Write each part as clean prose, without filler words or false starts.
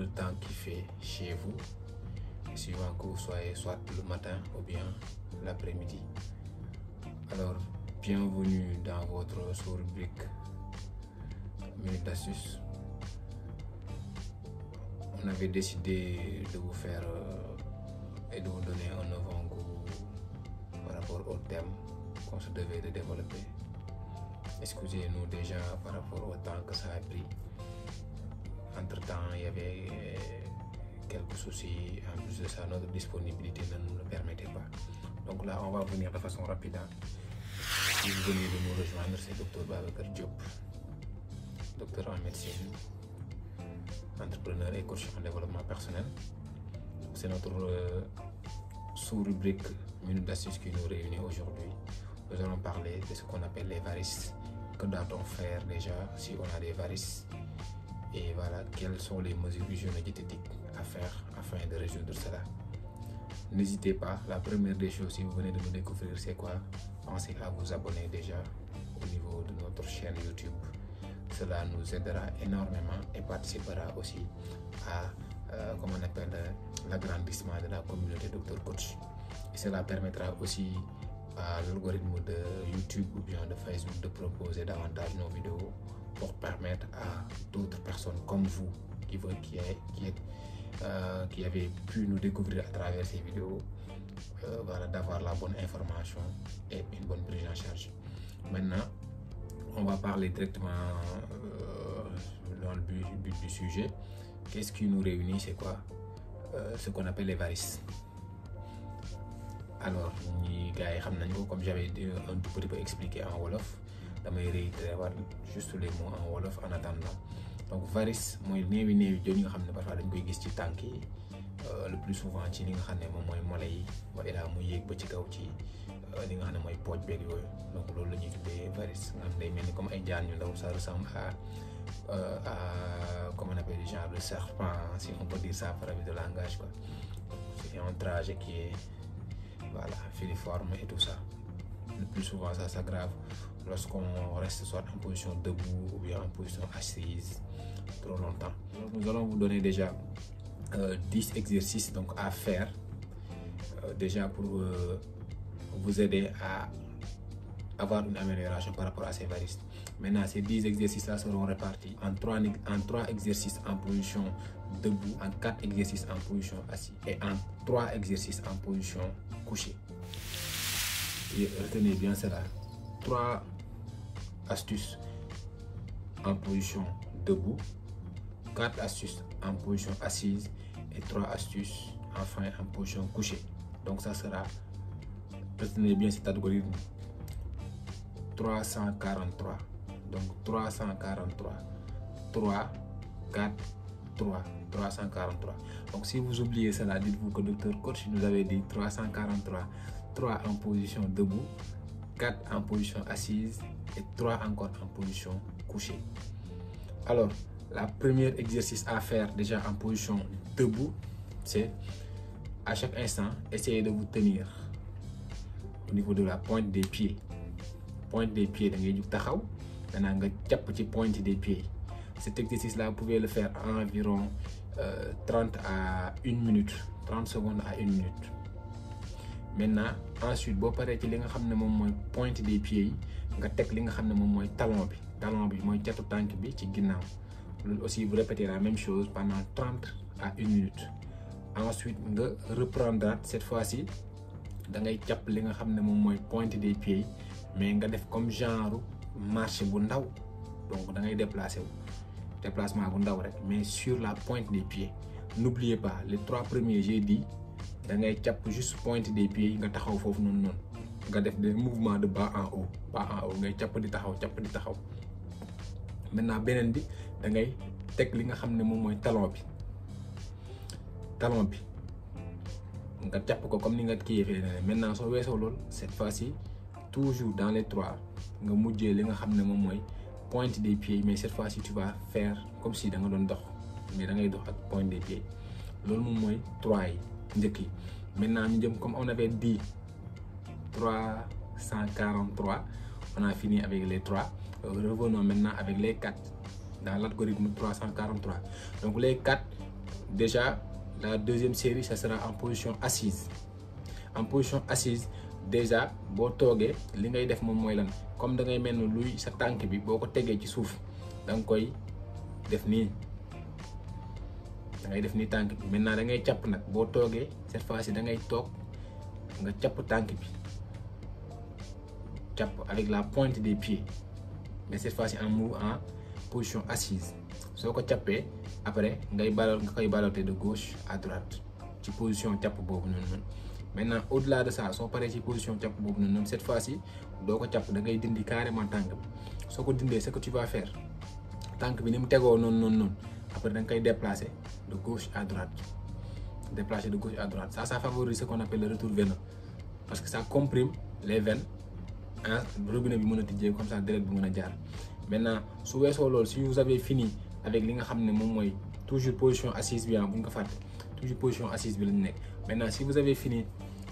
le temps qu'il fait chez vous, suivant que vous soyez soit le matin ou bien l'après-midi. Alors, bienvenue dans votre sous-rubrique Minute d'Astuce. On avait décidé de vous faire et de vous donner un avant-goût par rapport au thème qu'on se devait de développer. Excusez-nous déjà par rapport au temps que ça a pris. Entre-temps, il y avait quelques soucis. En plus de ça, notre disponibilité ne nous le permettait pas. Donc là, on va venir de façon rapide. Si vous venez de nous rejoindre, c'est Dr Babacar Diop, docteur en médecine, entrepreneur et coach en développement personnel. C'est notre sous-rubrique Minute d'Astuce qui nous réunit aujourd'hui. Nous allons parler de ce qu'on appelle les varices. Que doit-on faire déjà si on a des varices? Et voilà, quelles sont les mesures hygiéno-diététiques à faire afin de résoudre cela. N'hésitez pas, la première des choses, si vous venez de nous découvrir, c'est quoi? Pensez à vous abonner déjà au niveau de notre chaîne YouTube. Cela nous aidera énormément et participera aussi à comment on appelle l'agrandissement de la communauté Dr Coach. Et cela permettra aussi à l'algorithme de YouTube ou bien de Facebook de proposer davantage nos vidéos pour permettre à d'autres personnes comme vous qui avez pu nous découvrir à travers ces vidéos voilà, d'avoir la bonne information et une bonne prise en charge. Maintenant, on va parler directement dans le but du sujet. Qu'est-ce qui nous réunit? C'est quoi? Ce qu'on appelle les varices. Alors, comme j'avais un tout petit peu expliqué en Wolof, damay réitérer juste les mots en Wolof en attendant. Donc varice mooy néewi jën yi nga xam ne parfois dañ koy gis ci tànk yi le plus souvent ci li nga xam ne moom mooy mole yi ba ilaa muy yéeg ba ci kaw ci li nga xam ne mooy pooj beeg yooyu. Donc loolu la ñuy tuddee varice nga xam day mel ni comme ay jaan yu ndaw. Ça ressemble à comment on appelle le genre de serpent, si on peut dire ça par habit de langage quoi. C'est un trajet qui est voilà, filiforme et tout ça. Le plus souvent ça s'aggrave lorsqu'on reste soit en position debout ou bien en position assise trop longtemps. Donc, nous allons vous donner déjà 10 exercices donc à faire déjà pour vous aider à avoir une amélioration par rapport à ces varices. Maintenant, ces 10 exercices-là seront répartis en 3 exercices en position debout, en 4 exercices en position assise et en 3 exercices en position couchée. Et retenez bien cela. 3 astuces en position debout, 4 astuces en position assise et 3 astuces enfin en position couchée. Donc ça sera, retenez bien cet algorithme, 343. Donc 343, 3, 4, 3, 343. Donc si vous oubliez cela, dites-vous que Dr Coach nous avait dit 343, 3 en position debout, 4 en position assise et 3 encore en position couchée. Alors, la première exercice à faire déjà en position debout, c'est à chaque instant, essayez de vous tenir au niveau de la pointe des pieds. Pointe des pieds, maintenant nga jàpp ci pointe des pieds. Cet exercice-là, vous pouvez le faire environ 30 à 1 minute, 30 secondes à 1 minute. Maintenant, ensuite, boo paree ci li nga xam ne moom mooy pointe des pieds yi nga teg li nga xam ne moom mooy talon bi mooy catu tànk bi ci ginnaaw. Loolu aussi vous répétez la même chose pendant 30 à 1 minute. Ensuite nga reprendre cette fois-ci da ngay jàpp li nga xam ne moom mooy pointe des pieds yi mais nga def comme genre marche bu ndaw. Donc da ngay déplacement bu ndaw rek mais sur la pointe des pieds. N'oubliez pas les 3 premiers j'ai dit da ngay jàpp juste pointe des pieds nga taxaw foofu noonu nga def des mouvements de bas en haut ngay jàpp di taxaw. Maintenant beneen bi da ngay teg li nga xam ne moom mooy talon bi nga jàpp ko comme ni nga kii fee ne. Maintenant soo weesoo loolu cette fois-ci toujours dans les 3 nga mujjee li nga xam ne moom mooy pointe des pieds mais cette fois-ci tu vas faire comme si da nga doon dox mais da ngay dox ak pointe des pieds. Loolu moom mooy 3 yi njëkk yi. Maintenant ñu jëm comme on avait dit 343, on a fini avec les 3. Revenons maintenant avec les 4 dans l'algorithme 343. Donc les 4 déjà la deuxième série ça sera en position assise. En position assise déjà boo toogee li ngay def moom mooy lan comme da ngay mel ni luy sa tànk bi boo ko tegee ci suuf da nga koy def nii da ngay def nii tànk bi maintenant da ngay càpp nag boo toogee cette fois-ci da ngay toog nga càpp tànk bi càpp avec la pointe des pieds mais cette fois-ci en position assise soo ko càppee après nga koy baloter de gauche à droite ci position càpp boobu noonu. Maintenant au-delà de ça soo paree ci position càpp boobu noonu cette fois-ci doo ko càpp da ngay dindi carrément tànk bi soo ko dindee ce que tu vas faire tànk bi ni mu tegoo noonu après da nga koy déplacer de gauche à droite ça favorise ce qu'on appelle le retour veineux parce que ça comprime les veines robinet bi mën a tijjee comme ça deret bi mën a jaar. Maintenant su weesoo loolu si vous avez fini avec li nga xam ne moom mooy toujours position assise bi bu ñu ko fàtte toujours position assise bi lañu nekk. Maintenant si vous avez fini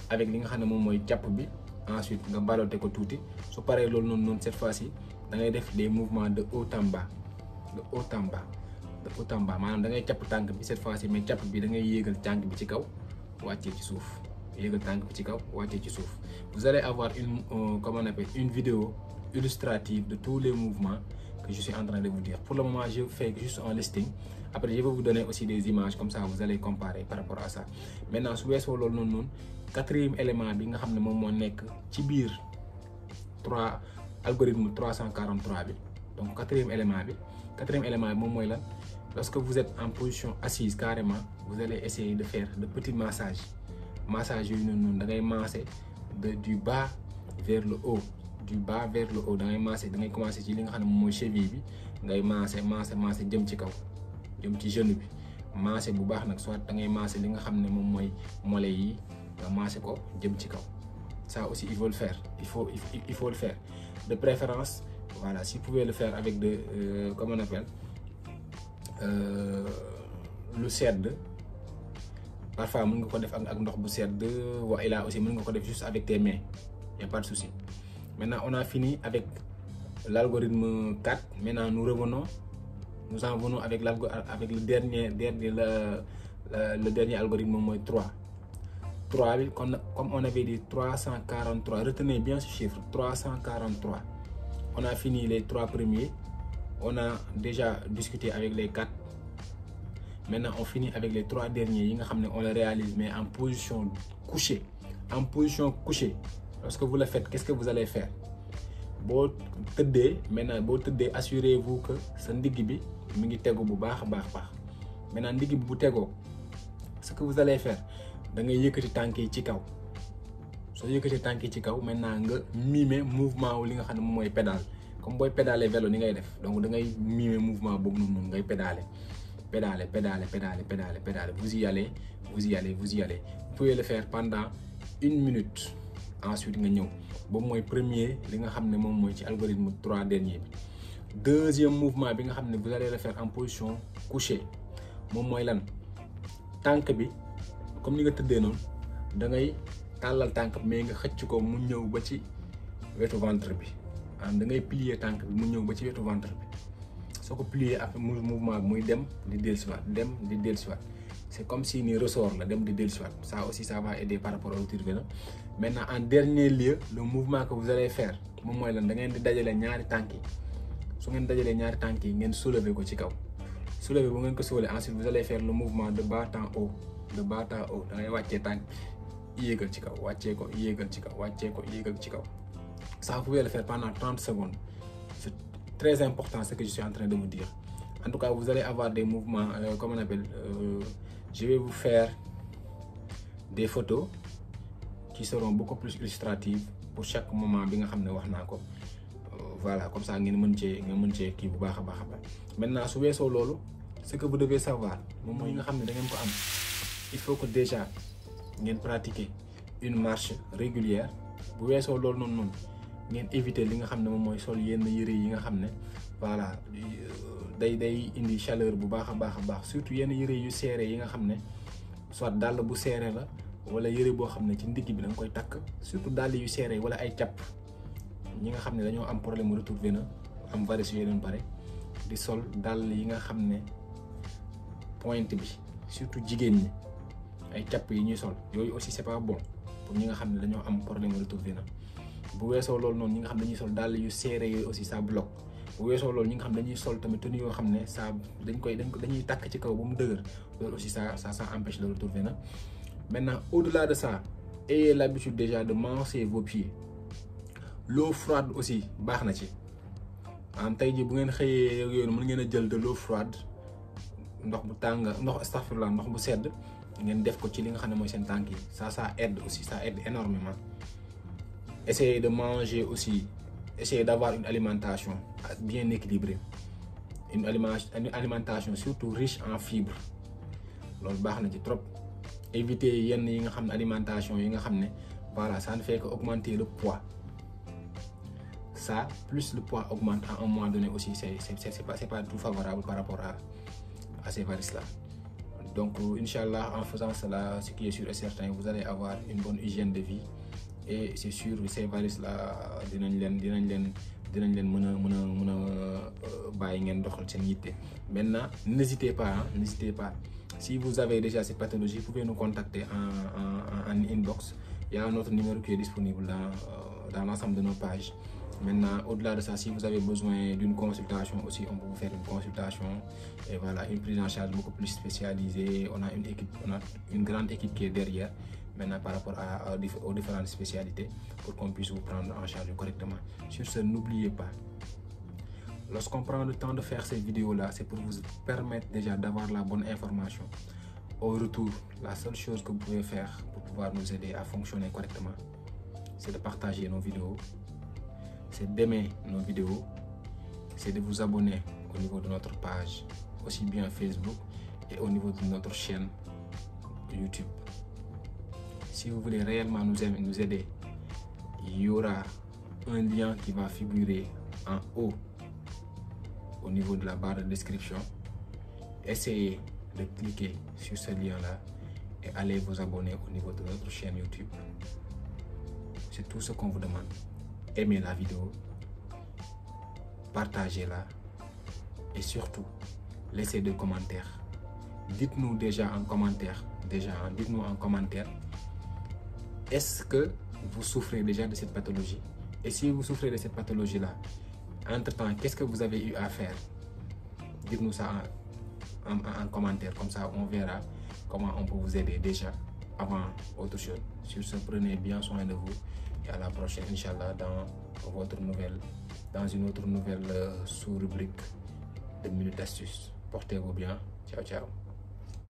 avec li nga xam ne moom mooy càpp bi ensuite nga baloter ko tuuti su paree loolu noonu cette fois-ci da ngay def des mouvements de haut en bas maanaam da ngay càpp tànk bi cette fois-ci mais càpp bi da ngay yéegal tànk bi ci kaw wàccee ci suuf yéegal tànk bi ci kaw wàccee ci suuf. Vous allez avoir une vidéo illustrative de tous les mouvements que je suis en train de vous dire. Pour le moment je fais juste un listing. Après je vais vous donner aussi des images comme ça vous allez comparer par rapport à ça. Maintenant su weesoo loolu noonu quatrième élément bi nga xam ne moom moo nekk ci biir algorithme 343 bi donc quatrième élément bi moom mooy la lorsque vous êtes en position assise carrément vous allez essayer de faire de petits massages yooyu noonu da ngay masser du bas vers le haut da ngay commencer ci li nga xam ne moom mooy cheville bi ngay masser jëm ci kaw jëm ci genou bi masser bu baax nag soit da ngay masser li nga xam ne moom mooy mollets yi nga masser ko jëm ci kaw. Ça aussi il faut le faire de préférence voilà si vous pouvez le faire avec comment on appelle lu sedd parfois mën nga ko def ak ndox bu sedd wa ilaa aussi mën nga ko def juste avec tes mains y a pas de souci. Maintenant on a fini avec l'algorithme 4. Maintenant nous en venons avec le dernier algorithme mooy 3 bi comme on avait dit 343 retenez bien ce chiffre 343. On a fini les 3 premiers, on a déjà discuté avec les 4. Maintenant on finit avec les 3 derniers yi nga xam ne on le réalise mais en position couchée. Lorsque vous le faites qu'est-ce que vous allez faire boo tëddee assurez-vous que sa ndigg bi mi ngi tegu bu baax a baax. Maintenant ndigg bi bu tegoo ce que vous allez faire da ngay yëkkati tànk yi ci kaw soo yëkkati tànk yi ci kaw maintenant nga mimer mouvement wu li nga xam ne moom mooy pédale comme booy pédaler vélo ni ngay def donc da ngay mimer mouvement boobu noonu ngay pédaler vous y allez. Vous pouvez le faire pendant 1 minute ensuite nga ñëw boobu mooy premier li nga xam ne moom mooy ci algorithme 3 dernier bi. Deuxième mouvement bi nga xam ne vous allez le faire en position couchée moom mooy lan tànk bi comme ni nga tëddee noonu da ngay tàllal tànk mais nga xëcc ko mu ñëw ba ci wetu ventre bi da ngay plier tànk bi mu ñëw ba ci wetu ventre bi soo ko plier après mouvement bi muy dem di dellusiwaat c'est comme si ni ressort la dem di dellusiwaat ça aussi ça va aider par rapport au retour veineux. Maintenant en dernier lieu le mouvement que vous allez faire moom mooy lan da ngeen di dajale ñaari tànk yi su ngeen dajalee ñaari tànk yi ngeen soulever ko ci kaw soulever bu ngeen ko soulever ensuite vous allez faire le mouvement de bas en haut da ngay wàccee tànk yéegal ci kaw wàccee ko yéegal ci kaw wàccee ko yéegal ci kaw. Ça vous pouvez le faire pendant 30 secondes. C'est très important ce que je suis en train de vous dire. En tout cas vous allez avoir des mouvements comment on appelle je vais vous faire des photos qui seront beaucoup plus illustratives pour chaque moment bi nga xam ne wax naa ko voilà comme ça ngeen mën cee kii bu baax a baax. Maintenant su weesoo loolu ce que vous devez savoir moom mooy nga xam ne da ngeen ko am il faut que déjà ngeen pratiquer une marche régulière. Bu weesoo loolu noonu ngeen éviter li nga xam ne moom mooy sol yenn yëre yi nga xam ne voilà day indi chaleur bu baax a baax surtout yenn yëre yu serré yi nga xam ne soit dàll bu serré la wala yëre boo xam ne ci ndigg bi da nga koy takk surtout dàll yu serré wala ay capp ñi nga xam ne dañoo am problème retour veineux am varicose yooyu pare di sol dàll yi nga xam ne pointe bi surtout jigéen ñi ay capp yi ñuy sol yooyu aussi c'est pas bon pour ñi nga xam ne dañoo am problème retour véneux. bu weesoo loolu noonu ñi nga xam dañuy sol dàll yu serré yooyu aussi ça bloque. bu weesoo loolu ñi nga xam dañuy sol tamit tenue yoo xam ne ça dañuy takk ci kaw ba mu dëgër loolu aussi ça empêche le retour véneux. Maintenant au-delà de ça, ayez l'habitude déjà de masser vos pieds. L'eau froide aussi baax na ci en tey jii bu ngeen xëyee yooyu mën ngeen a jël de l'eau froide ndox bu tàng ndox astaghfirullah ndox bu sedd ngeen def ko ci li nga xam ne mooy seen tànk yi ça aide aussi, ça aide énormément. Essayez de manger aussi, essayez d'avoir une alimentation bien équilibrée, une alimentation surtout riche en fibres loolu baax na ci trop. Éviter yenn yi nga xam ne alimentation yi nga xam ne voilà ça ne fait que augmenter le poids. Ça plus le poids augmente à un moment donné aussi c'est pas tout favorable par rapport à ces varices là. Donc inchallah en faisant cela, ce qui est sûr et certain, vous allez avoir une bonne hygiène de vie et c'est sûr ces varices là dinañ leen mën a bàyyi ngeen doxal seen yitte. Maintenant n'hésitez pas. Si vous avez déjà cette pathologie, vous pouvez nous contacter en inbox. Il y a un autre numéro qui est disponible dans l'ensemble de nos pages. Maintenant, au-delà de ça, si vous avez besoin d'une consultation aussi, on peut vous faire une consultation. Et voilà, une prise en charge beaucoup plus spécialisée. On a une grande équipe qui est derrière. Maintenant, par rapport aux différentes spécialités, pour qu'on puisse vous prendre en charge correctement. Sur ce, n'oubliez pas. Lorsqu'on prend le temps de faire ces vidéos-là, c'est pour vous permettre déjà d'avoir la bonne information. Au retour, la seule chose que vous pouvez faire pour pouvoir nous aider à fonctionner correctement, c'est de partager nos vidéos, c'est d'aimer nos vidéos, c'est de vous abonner au niveau de notre page, aussi bien Facebook et au niveau de notre chaîne YouTube. Si vous voulez réellement nous aider, il y aura un lien qui va figurer en haut au niveau de la barre de description. Essayez de cliquer sur ce lien-là et allez vous abonner au niveau de notre chaîne YouTube. C'est tout ce qu'on vous demande. Aimez la vidéo, partagez-la et surtout, laissez des commentaires. Dites-nous en commentaire, est-ce que vous souffrez déjà de cette pathologie? Et si vous souffrez de cette pathologie-là, entre-temps, qu'est-ce que vous avez eu à faire? Dites-nous ça en commentaire, comme ça on verra comment on peut vous aider déjà avant autre chose. Sur ce, prenez bien soin de vous et à la prochaine, Inch'Allah, dans une autre nouvelle sous-rubrique de Minute Astuce. Portez-vous bien. Ciao, ciao.